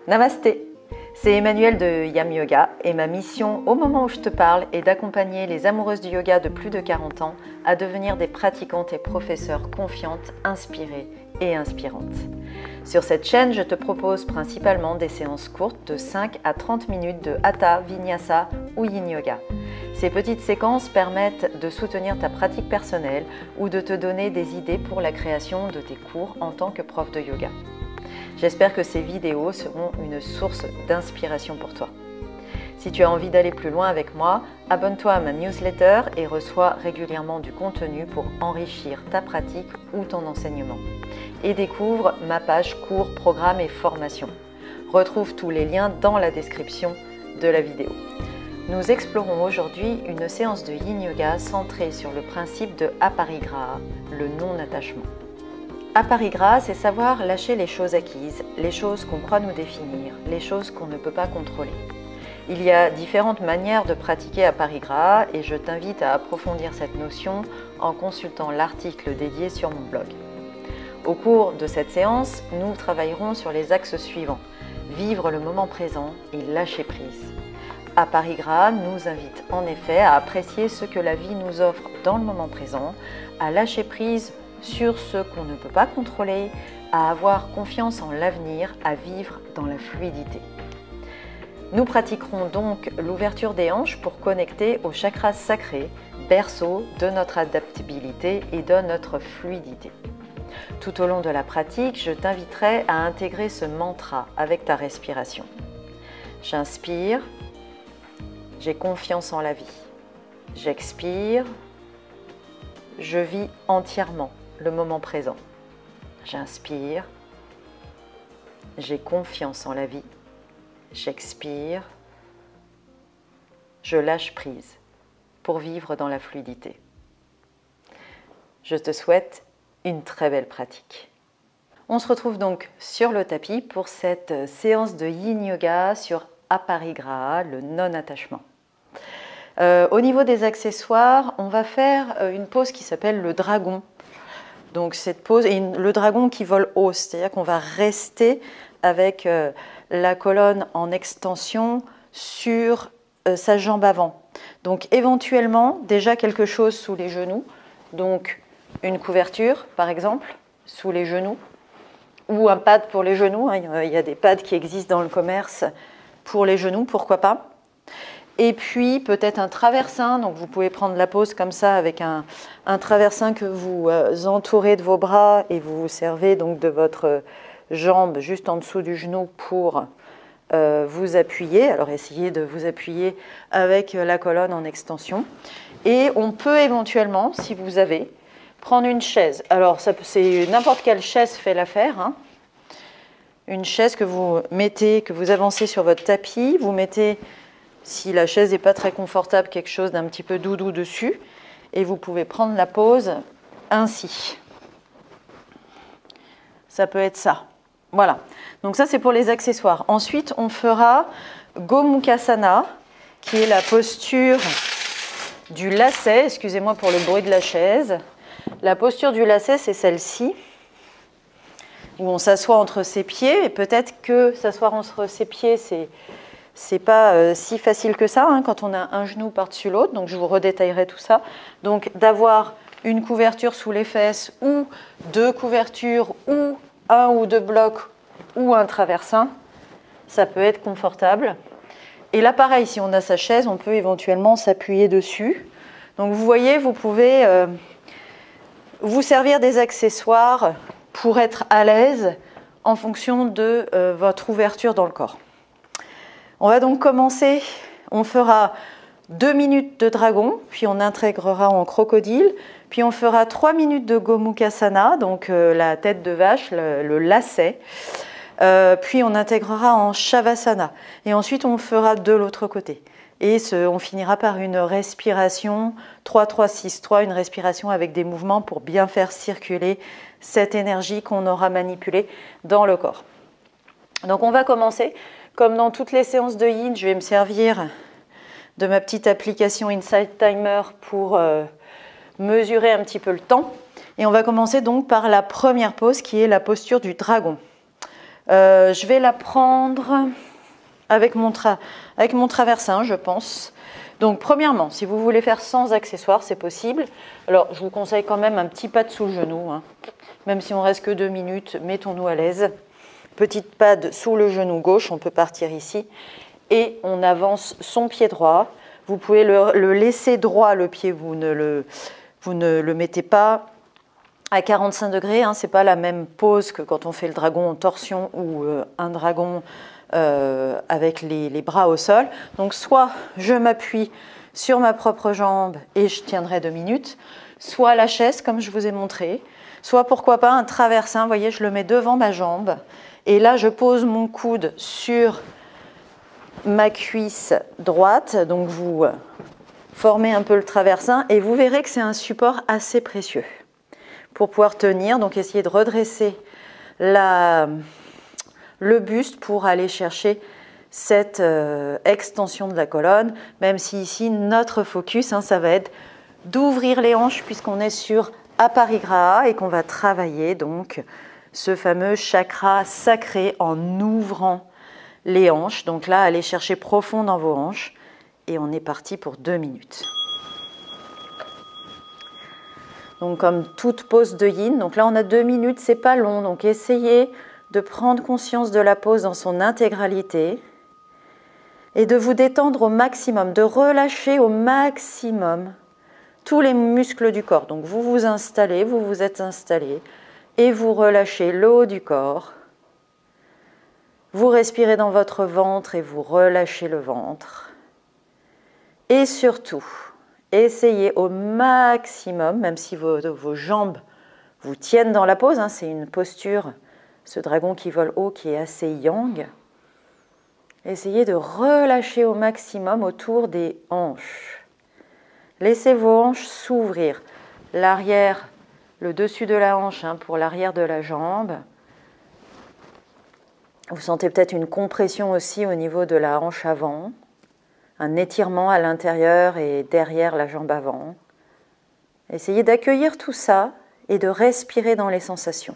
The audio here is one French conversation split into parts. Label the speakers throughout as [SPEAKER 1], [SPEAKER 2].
[SPEAKER 1] Namasté, c'est Emmanuelle de Yam Yoga et ma mission au moment où je te parle est d'accompagner les amoureuses du yoga de plus de 40 ans à devenir des pratiquantes et professeurs confiantes, inspirées et inspirantes. Sur cette chaîne, je te propose principalement des séances courtes de 5 à 30 minutes de Hatha, Vinyasa ou Yin Yoga. Ces petites séquences permettent de soutenir ta pratique personnelle ou de te donner des idées pour la création de tes cours en tant que prof de yoga. J'espère que ces vidéos seront une source d'inspiration pour toi. Si tu as envie d'aller plus loin avec moi, abonne-toi à ma newsletter et reçois régulièrement du contenu pour enrichir ta pratique ou ton enseignement. Et découvre ma page cours, programmes et formations. Retrouve tous les liens dans la description de la vidéo. Nous explorons aujourd'hui une séance de Yin Yoga centrée sur le principe de Aparigraha, le non-attachement. Aparigraha, c'est savoir lâcher les choses acquises, les choses qu'on croit nous définir, les choses qu'on ne peut pas contrôler. Il y a différentes manières de pratiquer Aparigraha et je t'invite à approfondir cette notion en consultant l'article dédié sur mon blog. Au cours de cette séance, nous travaillerons sur les axes suivants. Vivre le moment présent et lâcher prise. Aparigraha nous invite en effet à apprécier ce que la vie nous offre dans le moment présent, à lâcher prise sur ce qu'on ne peut pas contrôler, à avoir confiance en l'avenir, à vivre dans la fluidité. Nous pratiquerons donc l'ouverture des hanches pour connecter au chakra sacré, berceau de notre adaptabilité et de notre fluidité. Tout au long de la pratique, je t'inviterai à intégrer ce mantra avec ta respiration. J'inspire, j'ai confiance en la vie. J'expire, je vis entièrement le moment présent. J'inspire, j'ai confiance en la vie. J'expire, je lâche prise pour vivre dans la fluidité. Je te souhaite une très belle pratique. On se retrouve donc sur le tapis pour cette séance de Yin Yoga sur Aparigraha, le non-attachement. Au niveau des accessoires, on va faire une pose qui s'appelle le dragon. Donc cette pose, et le dragon qui vole haut, c'est-à-dire qu'on va rester avec la colonne en extension sur sa jambe avant. Donc éventuellement, déjà quelque chose sous les genoux, donc une couverture par exemple, sous les genoux, ou un pad pour les genoux, hein. Il y a des pads qui existent dans le commerce pour les genoux, pourquoi pas. Et puis peut-être un traversin, donc vous pouvez prendre la pose comme ça avec un traversin que vous entourez de vos bras et vous vous servez donc de votre jambe juste en dessous du genou pour vous appuyer. Alors essayez de vous appuyer avec la colonne en extension. Et on peut éventuellement, si vous avez, prendre une chaise. Alors c'est n'importe quelle chaise fait l'affaire, hein. Une chaise que vous mettez, que vous avancez sur votre tapis, vous mettez, si la chaise n'est pas très confortable, quelque chose d'un petit peu doudou dessus, et vous pouvez prendre la pose ainsi. Ça peut être ça. Voilà. Donc ça, c'est pour les accessoires. Ensuite, on fera Gomukhasana, qui est la posture du lacet. Excusez-moi pour le bruit de la chaise. La posture du lacet, c'est celle-ci, où on s'assoit entre ses pieds. Et peut-être que s'asseoir entre ses pieds, c'est pas si facile que ça, hein, quand on a un genou par-dessus l'autre. Donc, je vous redétaillerai tout ça. Donc, d'avoir une couverture sous les fesses ou deux couvertures ou un ou deux blocs ou un traversin, ça peut être confortable. Et là, pareil, si on a sa chaise, on peut éventuellement s'appuyer dessus. Donc, vous voyez, vous pouvez vous servir des accessoires pour être à l'aise en fonction de votre ouverture dans le corps. On va donc commencer, on fera 2 minutes de dragon, puis on intégrera en crocodile, puis on fera 3 minutes de Gomukhasana, donc la tête de vache, le lacet, puis on intégrera en Shavasana, et ensuite on fera de l'autre côté. Et on finira par une respiration 3-3-6-3, une respiration avec des mouvements pour bien faire circuler cette énergie qu'on aura manipulée dans le corps. Donc on va commencer. Comme dans toutes les séances de Yin, je vais me servir de ma petite application Insight Timer pour mesurer un petit peu le temps. Et on va commencer donc par la première pose qui est la posture du dragon. Je vais la prendre avec mon traversin, je pense. Donc, premièrement, si vous voulez faire sans accessoires, c'est possible. Alors, je vous conseille quand même un petit pad sous le genou. Hein. Même si on reste que 2 minutes, mettons-nous à l'aise. Petite pad sous le genou gauche, on peut partir ici. Et on avance son pied droit. Vous pouvez le laisser droit, le pied, vous ne le mettez pas à 45 degrés. Hein. Ce n'est pas la même pose que quand on fait le dragon en torsion ou un dragon avec les bras au sol. Donc soit je m'appuie sur ma propre jambe et je tiendrai 2 minutes, soit la chaise comme je vous ai montré, soit pourquoi pas un traversin, vous voyez je le mets devant ma jambe et là je pose mon coude sur ma cuisse droite, donc vous formez un peu le traversin et vous verrez que c'est un support assez précieux pour pouvoir tenir, donc essayez de redresser le buste pour aller chercher cette extension de la colonne, même si ici notre focus, hein, ça va être d'ouvrir les hanches puisqu'on est sur Aparigraha et qu'on va travailler donc ce fameux chakra sacré en ouvrant les hanches. Donc là, allez chercher profond dans vos hanches et on est parti pour 2 minutes. Donc comme toute pose de yin, donc là on a 2 minutes, c'est pas long, donc essayez de prendre conscience de la pose dans son intégralité et de vous détendre au maximum, de relâcher au maximum tous les muscles du corps. Donc vous vous installez, vous vous êtes installé et vous relâchez le haut du corps. Vous respirez dans votre ventre et vous relâchez le ventre. Et surtout, essayez au maximum, même si vos jambes vous tiennent dans la pose, hein, c'est une posture, ce dragon qui vole haut, qui est assez yang. Essayez de relâcher au maximum autour des hanches. Laissez vos hanches s'ouvrir. L'arrière, le dessus de la hanche hein, pour l'arrière de la jambe. Vous sentez peut-être une compression aussi au niveau de la hanche avant. Un étirement à l'intérieur et derrière la jambe avant. Essayez d'accueillir tout ça et de respirer dans les sensations.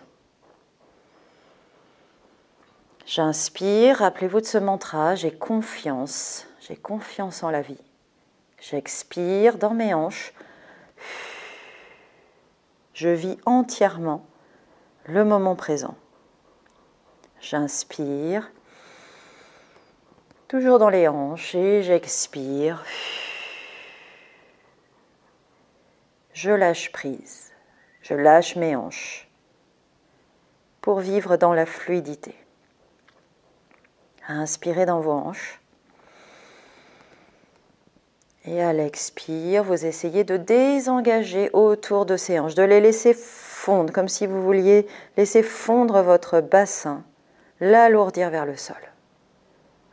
[SPEAKER 1] J'inspire, rappelez-vous de ce mantra, j'ai confiance en la vie. J'expire dans mes hanches. Je vis entièrement le moment présent. J'inspire, toujours dans les hanches, et j'expire. Je lâche prise, je lâche mes hanches pour vivre dans la fluidité. Inspirez dans vos hanches. Et à l'expire, vous essayez de désengager autour de ces hanches, de les laisser fondre, comme si vous vouliez laisser fondre votre bassin, l'alourdir vers le sol.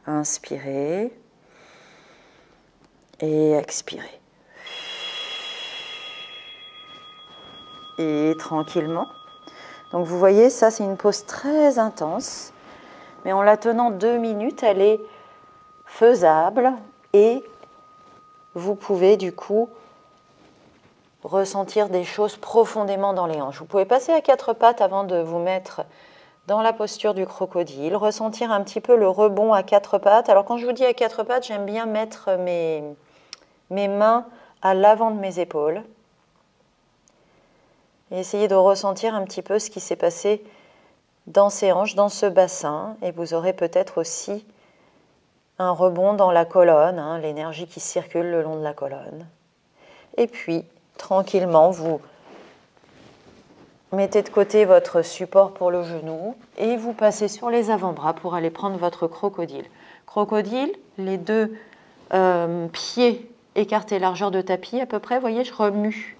[SPEAKER 1] Inspirez et expirez. Et tranquillement. Donc vous voyez, ça c'est une pose très intense, mais en la tenant 2 minutes, elle est faisable et vous pouvez du coup ressentir des choses profondément dans les hanches. Vous pouvez passer à 4 pattes avant de vous mettre dans la posture du crocodile, ressentir un petit peu le rebond à 4 pattes. Alors quand je vous dis à 4 pattes, j'aime bien mettre mes mains à l'avant de mes épaules et essayer de ressentir un petit peu ce qui s'est passé dans ces hanches, dans ce bassin, et vous aurez peut-être aussi un rebond dans la colonne, hein, l'énergie qui circule le long de la colonne. Et puis, tranquillement, vous mettez de côté votre support pour le genou et vous passez sur les avant-bras pour aller prendre votre crocodile. Crocodile, les 2 pieds écartés largeur de tapis à peu près. Vous voyez, je remue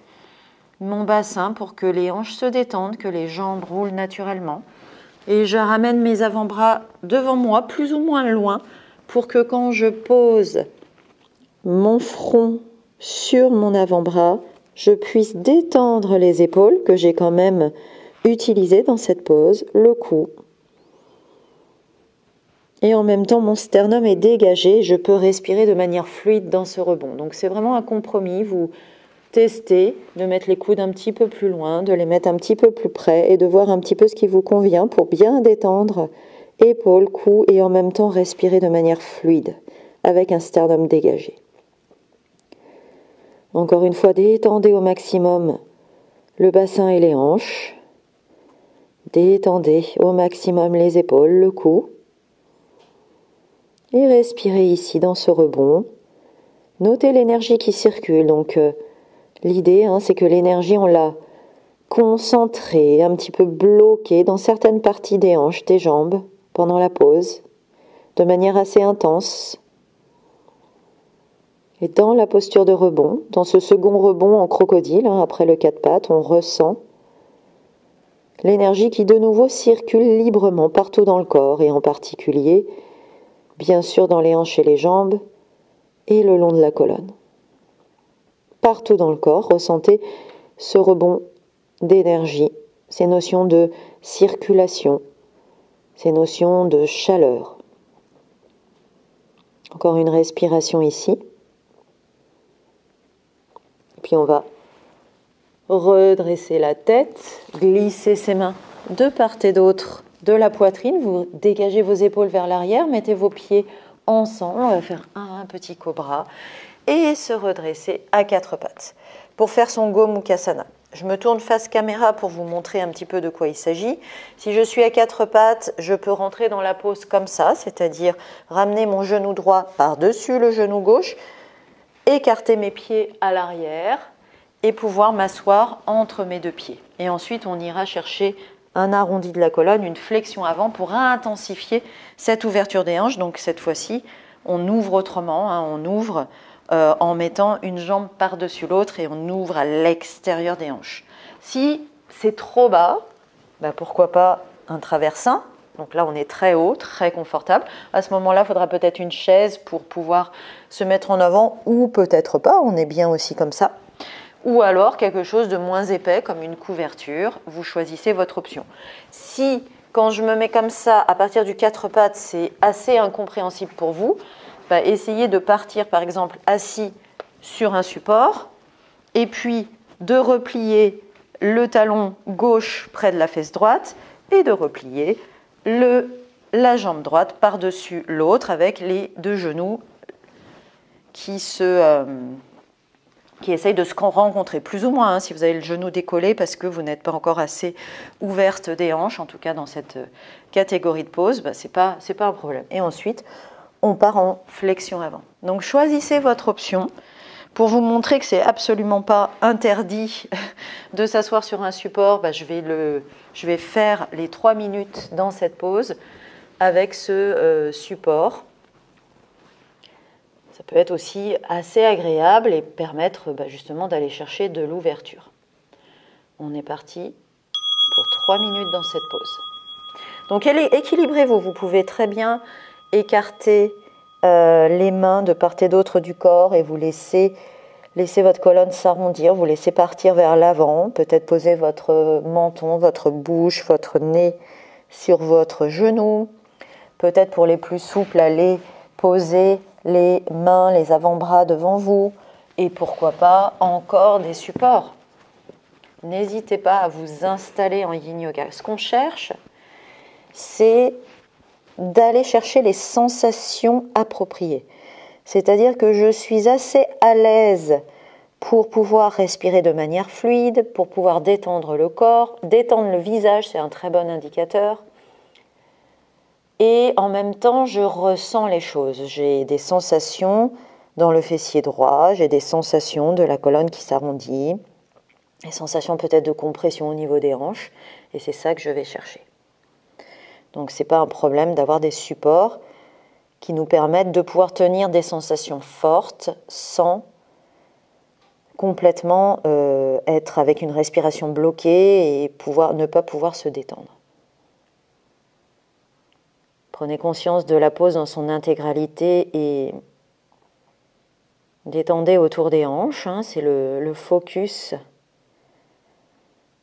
[SPEAKER 1] mon bassin pour que les hanches se détendent, que les jambes roulent naturellement. Et je ramène mes avant-bras devant moi, plus ou moins loin, pour que quand je pose mon front sur mon avant-bras, je puisse détendre les épaules que j'ai quand même utilisées dans cette pose, le cou. Et en même temps, mon sternum est dégagé, je peux respirer de manière fluide dans ce rebond. Donc c'est vraiment un compromis, vous testez de mettre les coudes un petit peu plus loin, de les mettre un petit peu plus près et de voir un petit peu ce qui vous convient pour bien détendre épaules, cou, et en même temps respirer de manière fluide, avec un sternum dégagé. Encore une fois, détendez au maximum le bassin et les hanches. Détendez au maximum les épaules, le cou. Et respirez ici dans ce rebond. Notez l'énergie qui circule. Donc l'idée, c'est que l'énergie, on l'a concentrée, un petit peu bloquée dans certaines parties des hanches, des jambes, pendant la pause, de manière assez intense. Et dans la posture de rebond, dans ce second rebond en crocodile, après le quatre pattes, on ressent l'énergie qui de nouveau circule librement partout dans le corps, et en particulier, bien sûr, dans les hanches et les jambes, et le long de la colonne. Partout dans le corps, ressentez ce rebond d'énergie, ces notions de circulation, ces notions de chaleur. Encore une respiration ici. Puis on va redresser la tête, glisser ses mains de part et d'autre de la poitrine. Vous dégagez vos épaules vers l'arrière, mettez vos pieds ensemble. On va faire un petit cobra et se redresser à quatre pattes pour faire son Gomukhasana. Je me tourne face caméra pour vous montrer un petit peu de quoi il s'agit. Si je suis à quatre pattes, je peux rentrer dans la pose comme ça, c'est-à-dire ramener mon genou droit par-dessus le genou gauche, écarter mes pieds à l'arrière et pouvoir m'asseoir entre mes deux pieds. Et ensuite, on ira chercher un arrondi de la colonne, une flexion avant pour intensifier cette ouverture des hanches. Donc cette fois-ci, on ouvre autrement, on ouvre en mettant une jambe par-dessus l'autre et on ouvre à l'extérieur des hanches. Si c'est trop bas, pourquoi pas un traversin. Donc là, on est très haut, très confortable. À ce moment-là, il faudra peut-être une chaise pour pouvoir se mettre en avant ou peut-être pas, on est bien aussi comme ça. Ou alors quelque chose de moins épais comme une couverture, vous choisissez votre option. Si, quand je me mets comme ça, à partir du quatre pattes, c'est assez incompréhensible pour vous, essayez de partir par exemple assis sur un support et puis de replier le talon gauche près de la fesse droite et de replier la jambe droite par-dessus l'autre avec les deux genoux qui essayent de se rencontrer plus ou moins, si vous avez le genou décollé parce que vous n'êtes pas encore assez ouverte des hanches, en tout cas dans cette catégorie de pose, c'est pas un problème. Et ensuite, on part en flexion avant. Donc choisissez votre option. Pour vous montrer que c'est absolument pas interdit de s'asseoir sur un support, je vais faire les 3 minutes dans cette pose avec ce support. Ça peut être aussi assez agréable et permettre justement d'aller chercher de l'ouverture. On est parti pour 3 minutes dans cette pose. Donc équilibrez-vous, vous pouvez très bien écarter les mains de part et d'autre du corps et vous laissez votre colonne s'arrondir, vous laissez partir vers l'avant, peut-être poser votre menton, votre bouche, votre nez sur votre genou, peut-être pour les plus souples, aller poser les mains, les avant-bras devant vous et pourquoi pas encore des supports. N'hésitez pas à vous installer en yin yoga. Ce qu'on cherche, c'est d'aller chercher les sensations appropriées. C'est-à-dire que je suis assez à l'aise pour pouvoir respirer de manière fluide, pour pouvoir détendre le corps, détendre le visage, c'est un très bon indicateur. Et en même temps, je ressens les choses. J'ai des sensations dans le fessier droit, j'ai des sensations de la colonne qui s'arrondit, des sensations peut-être de compression au niveau des hanches, et c'est ça que je vais chercher. Donc ce n'est pas un problème d'avoir des supports qui nous permettent de pouvoir tenir des sensations fortes sans complètement être avec une respiration bloquée et ne pas pouvoir se détendre. Prenez conscience de la pose dans son intégralité et détendez autour des hanches, c'est le focus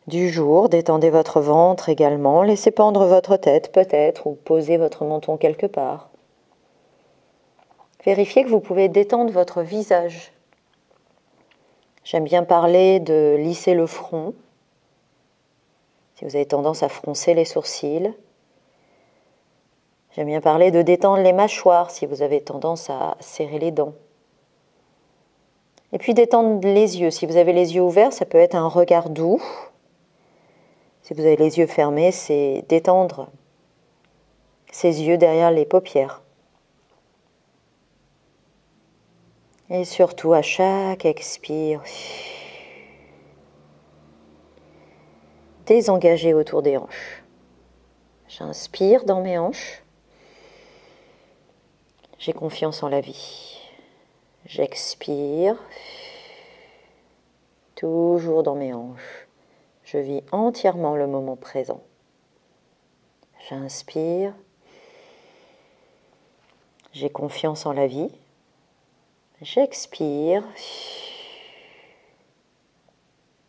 [SPEAKER 1] du jour. Détendez votre ventre également, laissez pendre votre tête peut-être ou posez votre menton quelque part. Vérifiez que vous pouvez détendre votre visage. J'aime bien parler de lisser le front. Si vous avez tendance à froncer les sourcils, J'aime bien parler de détendre les mâchoires si vous avez tendance à serrer les dents. Et puis détendre les yeux. Si vous avez les yeux ouverts, ça peut être un regard doux. Si vous avez les yeux fermés, c'est détendre ses yeux derrière les paupières. Et surtout, à chaque expire, désengager autour des hanches. J'inspire dans mes hanches. J'ai confiance en la vie. J'expire. Toujours dans mes hanches. Je vis entièrement le moment présent. J'inspire. J'ai confiance en la vie. J'expire.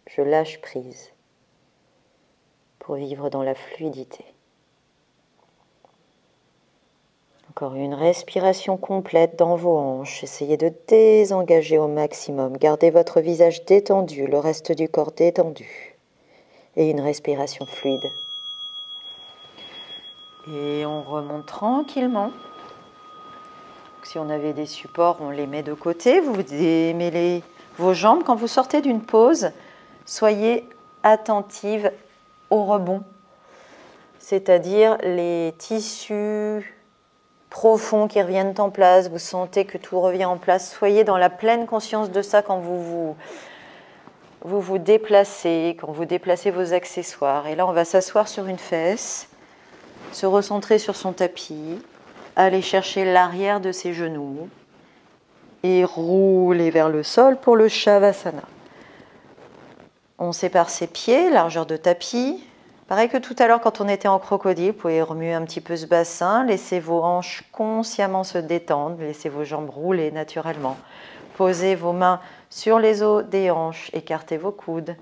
[SPEAKER 1] Je lâche prise pour vivre dans la fluidité. Encore une respiration complète dans vos hanches. Essayez de désengager au maximum. Gardez votre visage détendu, le reste du corps détendu. Et une respiration fluide. Et on remonte tranquillement. Si on avait des supports, on les met de côté. Vous démêlez vos jambes. Quand vous sortez d'une pause, soyez attentive au rebond. C'est-à-dire les tissus profonds qui reviennent en place. Vous sentez que tout revient en place. Soyez dans la pleine conscience de ça quand vous déplacez, quand vous déplacez vos accessoires. Et là, on va s'asseoir sur une fesse, se recentrer sur son tapis, aller chercher l'arrière de ses genoux et rouler vers le sol pour le Shavasana. On sépare ses pieds, largeur de tapis. Pareil que tout à l'heure quand on était en crocodile, vous pouvez remuer un petit peu ce bassin, laissez vos hanches consciemment se détendre, laissez vos jambes rouler naturellement. Posez vos mains sur les os des hanches, écartez vos coudes,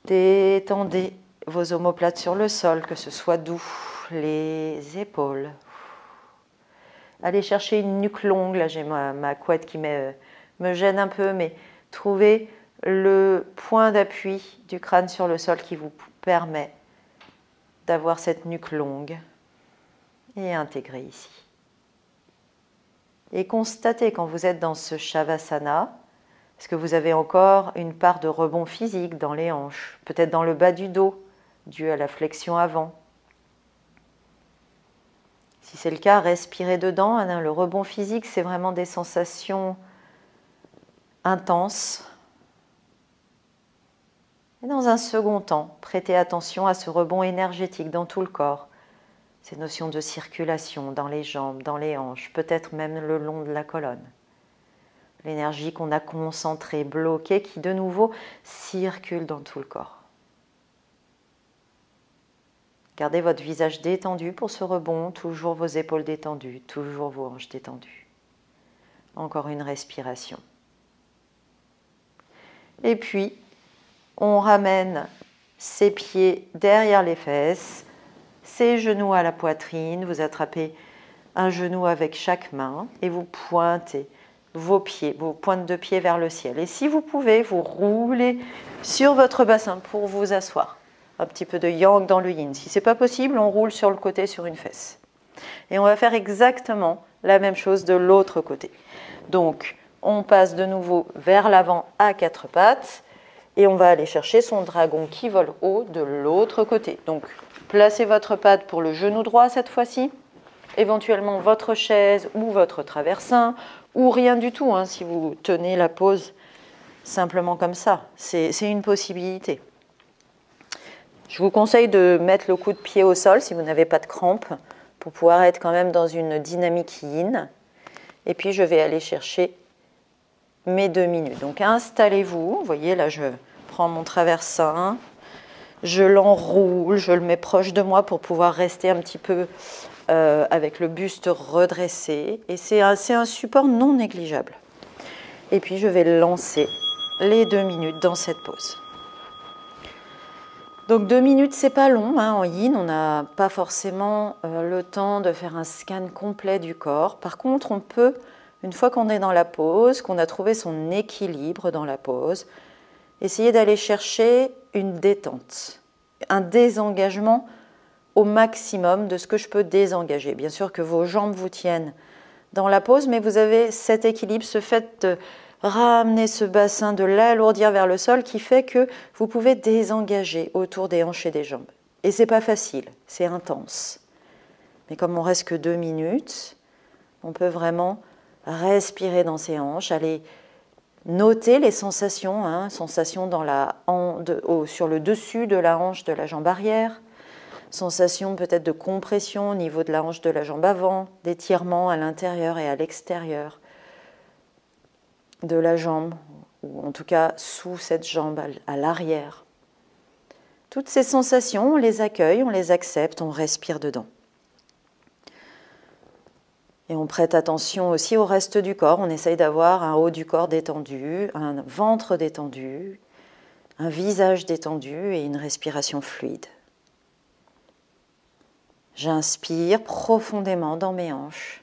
[SPEAKER 1] détendez vos omoplates sur le sol, que ce soit doux, les épaules. Allez chercher une nuque longue, là j'ai ma couette qui me gêne un peu, mais trouvez le point d'appui du crâne sur le sol qui vous permet d'avoir cette nuque longue et intégrée ici. Et constatez quand vous êtes dans ce Shavasana, est-ce que vous avez encore une part de rebond physique dans les hanches, peut-être dans le bas du dos, dû à la flexion avant. Si c'est le cas, respirez dedans. Le rebond physique, c'est vraiment des sensations intenses. Et dans un second temps, prêtez attention à ce rebond énergétique dans tout le corps. Ces notions de circulation dans les jambes, dans les hanches, peut-être même le long de la colonne. L'énergie qu'on a concentrée, bloquée, qui de nouveau circule dans tout le corps. Gardez votre visage détendu pour ce rebond, toujours vos épaules détendues, toujours vos hanches détendues. Encore une respiration. Et puis, on ramène ses pieds derrière les fesses, ses genoux à la poitrine, vous attrapez un genou avec chaque main et vous pointez vos pieds, vos pointes de pied vers le ciel. Et si vous pouvez, vous roulez sur votre bassin pour vous asseoir. Un petit peu de yang dans le yin. Si ce n'est pas possible, on roule sur le côté sur une fesse. Et on va faire exactement la même chose de l'autre côté. Donc, on passe de nouveau vers l'avant à quatre pattes et on va aller chercher son dragon qui vole haut de l'autre côté. Donc, placez votre patte pour le genou droit cette fois-ci, éventuellement votre chaise ou votre traversin, ou rien du tout, hein, si vous tenez la pose simplement comme ça. C'est une possibilité. Je vous conseille de mettre le coup de pied au sol si vous n'avez pas de crampes pour pouvoir être quand même dans une dynamique yin. Et puis je vais aller chercher mes 2 minutes. Donc installez-vous. Vous voyez là, je prends mon traversin, je l'enroule, je le mets proche de moi pour pouvoir rester un petit peu avec le buste redressé. Et c'est un support non négligeable. Et puis je vais lancer les 2 minutes dans cette pose. Donc 2 minutes, c'est pas long, hein, en yin, on n'a pas forcément le temps de faire un scan complet du corps. Par contre, on peut, une fois qu'on est dans la pose, qu'on a trouvé son équilibre dans la pose, essayer d'aller chercher une détente, un désengagement au maximum de ce que je peux désengager. Bien sûr que vos jambes vous tiennent dans la pose, mais vous avez cet équilibre, ce fait de ramener ce bassin, de l'alourdir vers le sol qui fait que vous pouvez désengager autour des hanches et des jambes. Et c'est pas facile, c'est intense. Mais comme on reste que 2 minutes, on peut vraiment respirer dans ses hanches, aller noter les sensations, sensations sur le dessus de la hanche de la jambe arrière, sensation peut-être de compression au niveau de la hanche de la jambe avant, d'étirement à l'intérieur et à l'extérieur de la jambe, ou en tout cas sous cette jambe à l'arrière. Toutes ces sensations, on les accueille, on les accepte, on respire dedans. Et on prête attention aussi au reste du corps. On essaye d'avoir un haut du corps détendu, un ventre détendu, un visage détendu et une respiration fluide. J'inspire profondément dans mes hanches.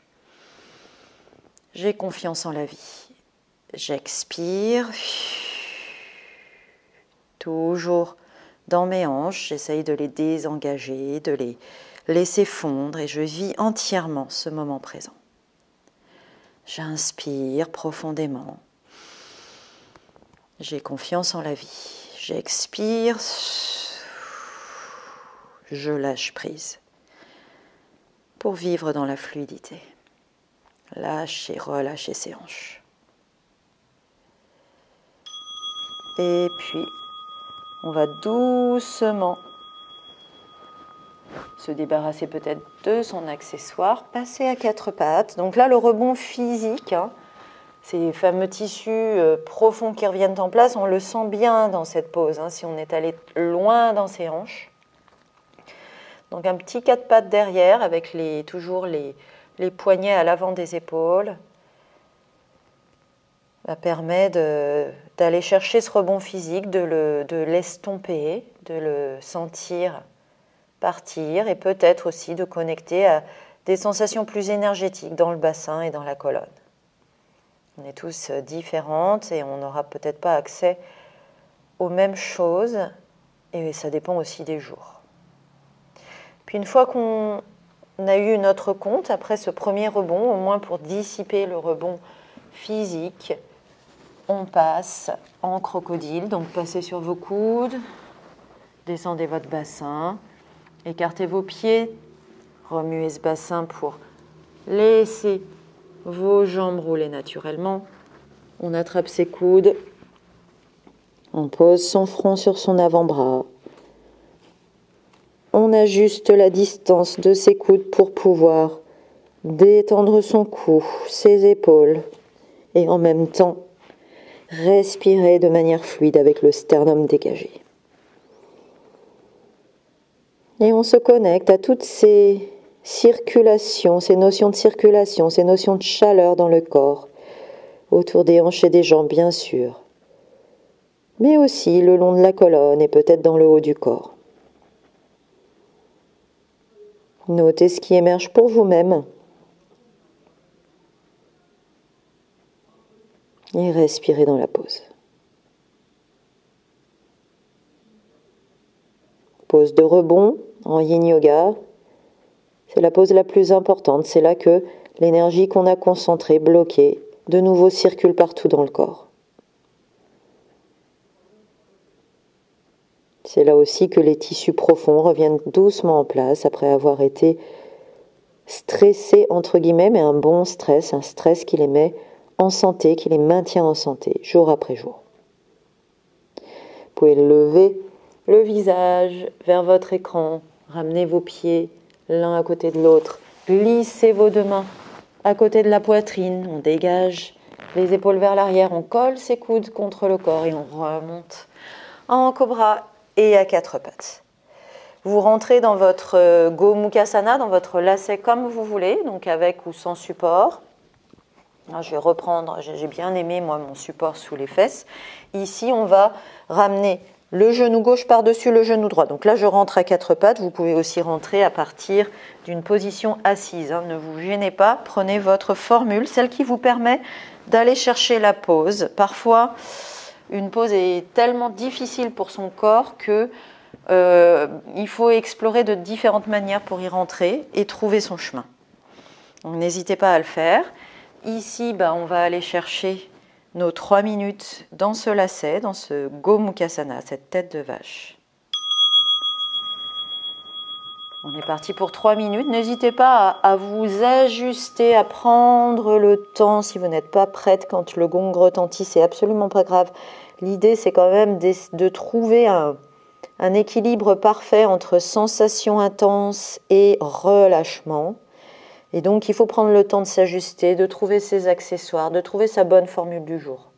[SPEAKER 1] J'ai confiance en la vie. J'expire. Toujours dans mes hanches, j'essaye de les désengager, de les laisser fondre et je vis entièrement ce moment présent. J'inspire profondément. J'ai confiance en la vie. J'expire. Je lâche prise pour vivre dans la fluidité. Lâchez, relâchez ses hanches. Et puis, on va doucement se débarrasser peut-être de son accessoire, passer à 4 pattes. Donc là, le rebond physique, ces fameux tissus profonds qui reviennent en place, on le sent bien dans cette pose, si on est allé loin dans ses hanches. Donc un petit 4 pattes derrière, avec toujours les poignets à l'avant des épaules. Ça permet d'aller chercher ce rebond physique, de l'estomper, de le sentir partir et peut-être aussi de connecter à des sensations plus énergétiques dans le bassin et dans la colonne. On est tous différentes et on n'aura peut-être pas accès aux mêmes choses et ça dépend aussi des jours. Puis une fois qu'on a eu notre compte, après ce premier rebond, au moins pour dissiper le rebond physique, on passe en crocodile, donc passez sur vos coudes, descendez votre bassin, écartez vos pieds, remuez ce bassin pour laisser vos jambes rouler naturellement. On attrape ses coudes, on pose son front sur son avant-bras. On ajuste la distance de ses coudes pour pouvoir détendre son cou, ses épaules et en même temps respirer de manière fluide avec le sternum dégagé. Et on se connecte à toutes ces circulations, ces notions de circulation, ces notions de chaleur dans le corps, autour des hanches et des jambes bien sûr, mais aussi le long de la colonne et peut-être dans le haut du corps. Notez ce qui émerge pour vous-même et respirez dans la pause. Pose de rebond en yin yoga, c'est la pose la plus importante, c'est là que l'énergie qu'on a concentrée, bloquée, de nouveau circule partout dans le corps. C'est là aussi que les tissus profonds reviennent doucement en place après avoir été stressés entre guillemets, mais un bon stress, un stress qui les met en santé, qui les maintient en santé, jour après jour. Vous pouvez lever le visage vers votre écran, ramenez vos pieds l'un à côté de l'autre, glissez vos 2 mains à côté de la poitrine, on dégage les épaules vers l'arrière, on colle ses coudes contre le corps et on remonte en cobra et à 4 pattes. Vous rentrez dans votre Gomukhasana, dans votre lacet comme vous voulez, donc avec ou sans support. Alors, je vais reprendre, j'ai bien aimé moi mon support sous les fesses. Ici, on va ramener le genou gauche par-dessus le genou droit. Donc là, je rentre à 4 pattes. Vous pouvez aussi rentrer à partir d'une position assise. Ne vous gênez pas, prenez votre formule, celle qui vous permet d'aller chercher la pause. Parfois, une pause est tellement difficile pour son corps que il faut explorer de différentes manières pour y rentrer et trouver son chemin. Donc n'hésitez pas à le faire. Ici, on va aller chercher nos 3 minutes dans ce lacet, dans ce Gomukhasana, cette tête de vache. On est parti pour 3 minutes. N'hésitez pas à vous ajuster, à prendre le temps si vous n'êtes pas prête quand le gong retentit. C'est absolument pas grave. L'idée, c'est quand même de trouver un équilibre parfait entre sensation intense et relâchement. Et donc, il faut prendre le temps de s'ajuster, de trouver ses accessoires, de trouver sa bonne formule du jour.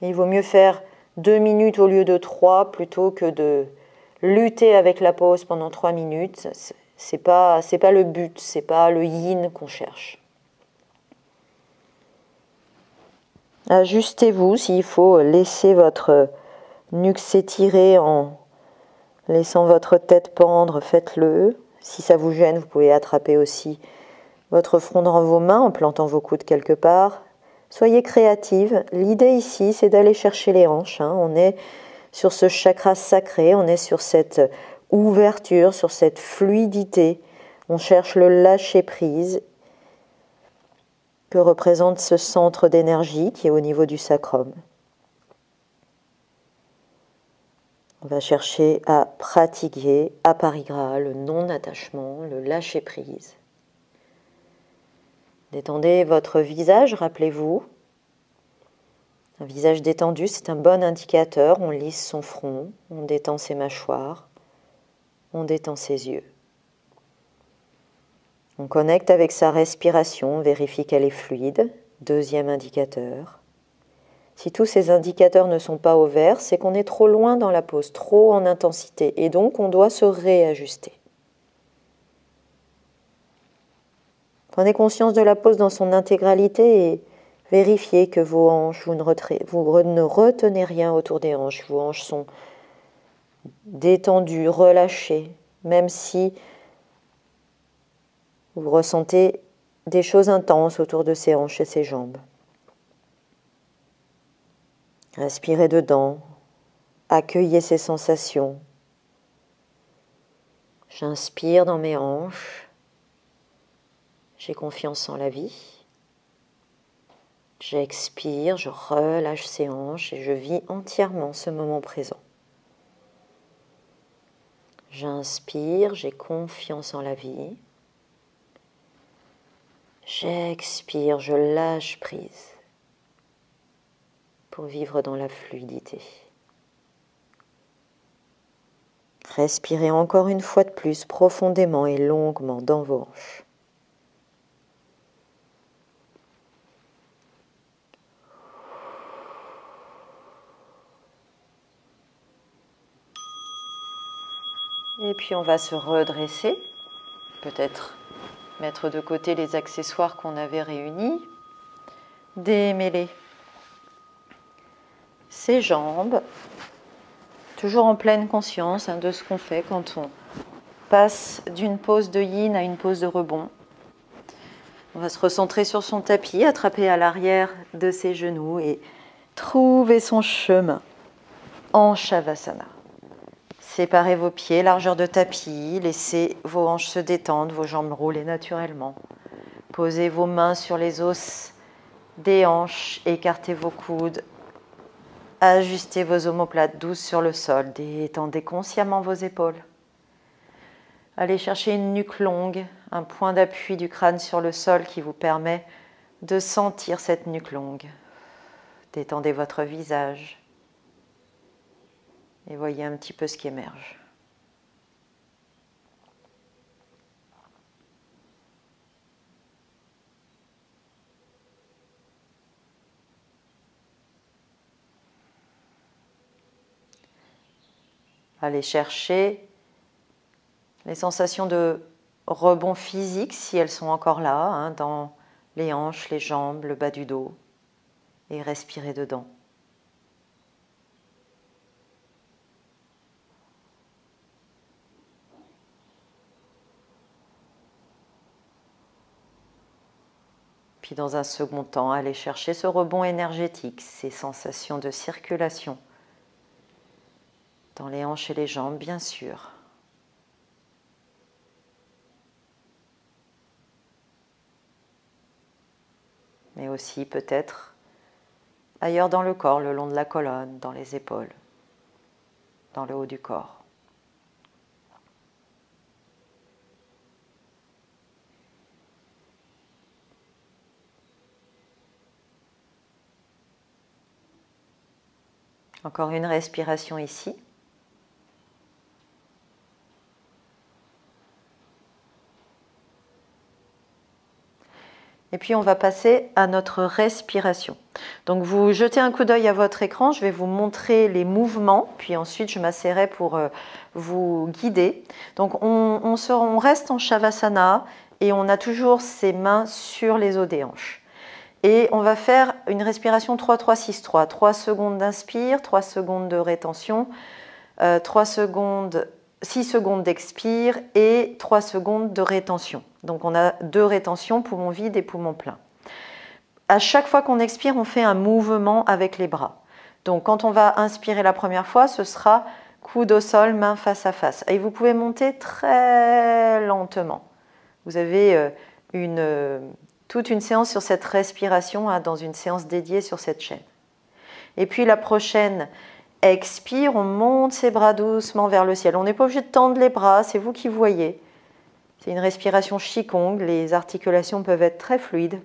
[SPEAKER 1] Et il vaut mieux faire 2 minutes au lieu de 3 plutôt que de lutter avec la pause pendant 3 minutes. C'est pas le but, c'est pas le yin qu'on cherche. Ajustez-vous s'il faut laisser votre nuque s'étirer en laissant votre tête pendre, faites-le. Si ça vous gêne, vous pouvez attraper aussi votre front dans vos mains en plantant vos coudes quelque part. Soyez créative. L'idée ici, c'est d'aller chercher les hanches. On est sur ce chakra sacré, on est sur cette ouverture, sur cette fluidité. On cherche le lâcher-prise que représente ce centre d'énergie qui est au niveau du sacrum. On va chercher à pratiquer aparigraha, le non-attachement, le lâcher-prise. Détendez votre visage, rappelez-vous. Un visage détendu, c'est un bon indicateur. On lisse son front, on détend ses mâchoires, on détend ses yeux. On connecte avec sa respiration, on vérifie qu'elle est fluide. Deuxième indicateur. Si tous ces indicateurs ne sont pas au vert, c'est qu'on est trop loin dans la pose, trop en intensité, et donc on doit se réajuster. Prenez conscience de la pose dans son intégralité et vérifiez que vos hanches, vous ne retenez rien autour des hanches. Vos hanches sont détendues, relâchées, même si vous ressentez des choses intenses autour de ces hanches et ces jambes. Respirez dedans, accueillez ces sensations. J'inspire dans mes hanches, j'ai confiance en la vie. J'expire, je relâche ces hanches et je vis entièrement ce moment présent. J'inspire, j'ai confiance en la vie. J'expire, je lâche prise pour vivre dans la fluidité. Respirez encore une fois de plus profondément et longuement dans vos hanches. Et puis on va se redresser, peut-être mettre de côté les accessoires qu'on avait réunis, démêler ses jambes, toujours en pleine conscience de ce qu'on fait quand on passe d'une pose de yin à une pose de rebond. On va se recentrer sur son tapis, attraper à l'arrière de ses genoux et trouver son chemin en Shavasana. Séparez vos pieds, largeur de tapis, laissez vos hanches se détendre, vos jambes rouler naturellement. Posez vos mains sur les os des hanches, écartez vos coudes, ajustez vos omoplates douces sur le sol, détendez consciemment vos épaules. Allez chercher une nuque longue, un point d'appui du crâne sur le sol qui vous permet de sentir cette nuque longue. Détendez votre visage. Et voyez un petit peu ce qui émerge. Allez chercher les sensations de rebond physique, si elles sont encore là, dans les hanches, les jambes, le bas du dos, et respirez dedans. Puis dans un second temps, allez chercher ce rebond énergétique, ces sensations de circulation dans les hanches et les jambes, bien sûr. Mais aussi peut-être ailleurs dans le corps, le long de la colonne, dans les épaules, dans le haut du corps. Encore une respiration ici. Et puis on va passer à notre respiration. Donc vous jetez un coup d'œil à votre écran, je vais vous montrer les mouvements, puis ensuite je m'asseoirai pour vous guider. Donc on reste en Shavasana et on a toujours ses mains sur les os des hanches. Et on va faire une respiration 3-3-6-3. 3 secondes d'inspire, 3 secondes de rétention, 6 secondes d'expire et 3 secondes de rétention. Donc on a 2 rétentions, poumons vides et poumons pleins. À chaque fois qu'on expire, on fait un mouvement avec les bras. Donc quand on va inspirer la première fois, ce sera coude au sol, main face à face. Et vous pouvez monter très lentement. Vous avez toute une séance sur cette respiration, dans une séance dédiée sur cette chaîne. Et puis la prochaine, expire, on monte ses bras doucement vers le ciel. On n'est pas obligé de tendre les bras, c'est vous qui voyez. C'est une respiration Qigong, les articulations peuvent être très fluides.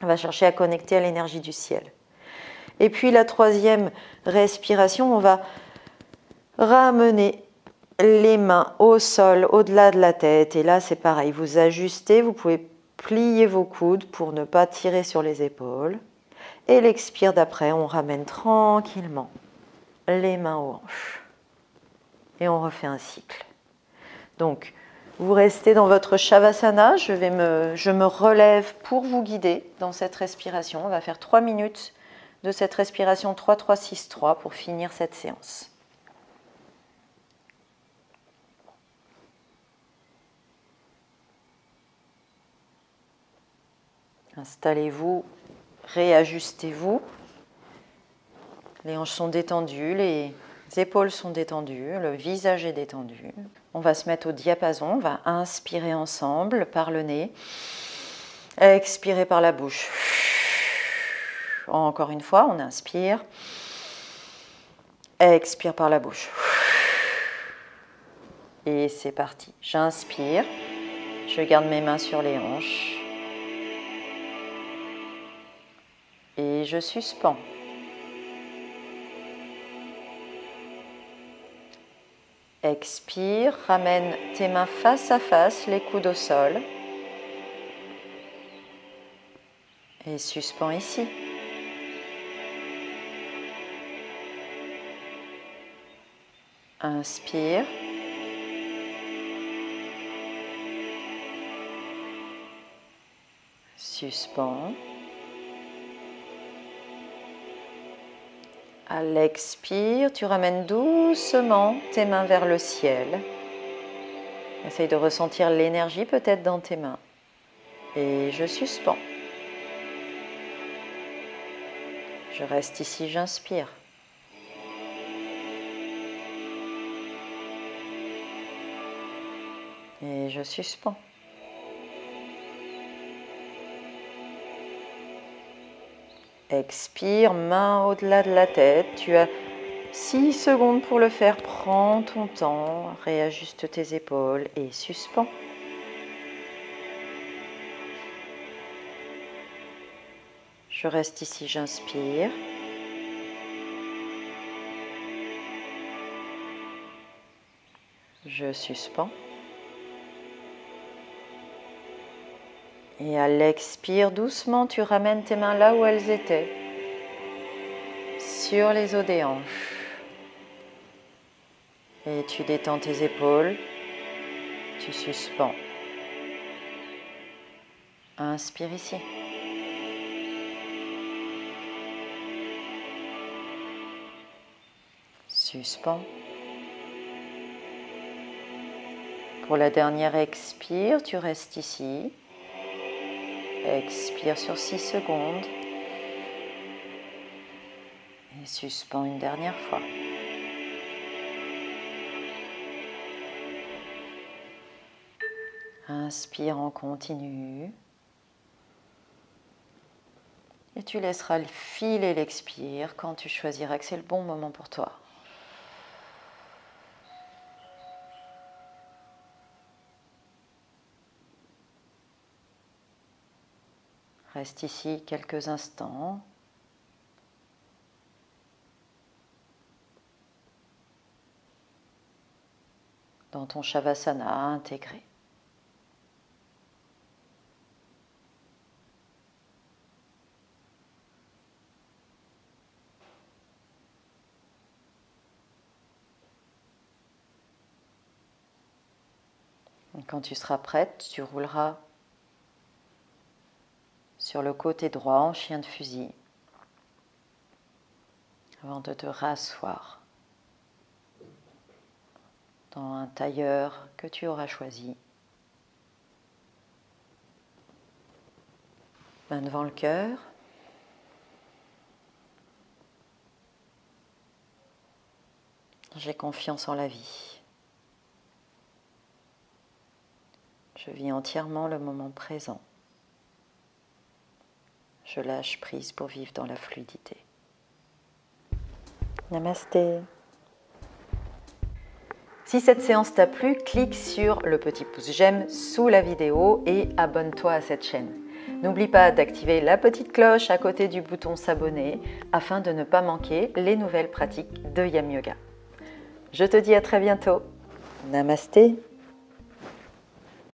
[SPEAKER 1] On va chercher à connecter à l'énergie du ciel. Et puis la troisième respiration, on va ramener les mains au sol, au-delà de la tête. Et là, c'est pareil, vous ajustez, vous pouvez plier vos coudes pour ne pas tirer sur les épaules. Et l'expire d'après, on ramène tranquillement les mains aux hanches. Et on refait un cycle. Donc, vous restez dans votre Shavasana. Je me relève pour vous guider dans cette respiration. On va faire 3 minutes de cette respiration 3-3-6-3 pour finir cette séance. Installez-vous, réajustez-vous. Les hanches sont détendues, les épaules sont détendues, le visage est détendu. On va se mettre au diapason, on va inspirer ensemble par le nez, expirer par la bouche. Encore une fois, on inspire, expire par la bouche. Et c'est parti. J'inspire, je garde mes mains sur les hanches. Et je suspends. Expire, ramène tes mains face à face, les coudes au sol. Et suspends ici. Inspire. Suspends. À l'expire, tu ramènes doucement tes mains vers le ciel. Essaye de ressentir l'énergie peut-être dans tes mains. Et je suspends. Je reste ici, j'inspire. Et je suspends. Expire, main au-delà de la tête. Tu as 6 secondes pour le faire. Prends ton temps, réajuste tes épaules et suspends. Je reste ici, j'inspire. Je suspends. Et à l'expire, doucement, tu ramènes tes mains là où elles étaient, sur les os des hanches. Et tu détends tes épaules, tu suspends. Inspire ici. Suspends. Pour la dernière expire, tu restes ici. Expire sur 6 secondes. Et suspends une dernière fois. Inspire en continu. Et tu laisseras filer l'expire quand tu choisiras que c'est le bon moment pour toi. Reste ici quelques instants. Dans ton Shavasana intégré. Et quand tu seras prête, tu rouleras sur le côté droit en chien de fusil avant de te rasseoir dans un tailleur que tu auras choisi. Main devant le cœur. J'ai confiance en la vie. Je vis entièrement le moment présent. Je lâche prise pour vivre dans la fluidité. Namasté. Si cette séance t'a plu, clique sur le petit pouce j'aime sous la vidéo et abonne-toi à cette chaîne. N'oublie pas d'activer la petite cloche à côté du bouton s'abonner afin de ne pas manquer les nouvelles pratiques de Yam Yoga. Je te dis à très bientôt. Namasté.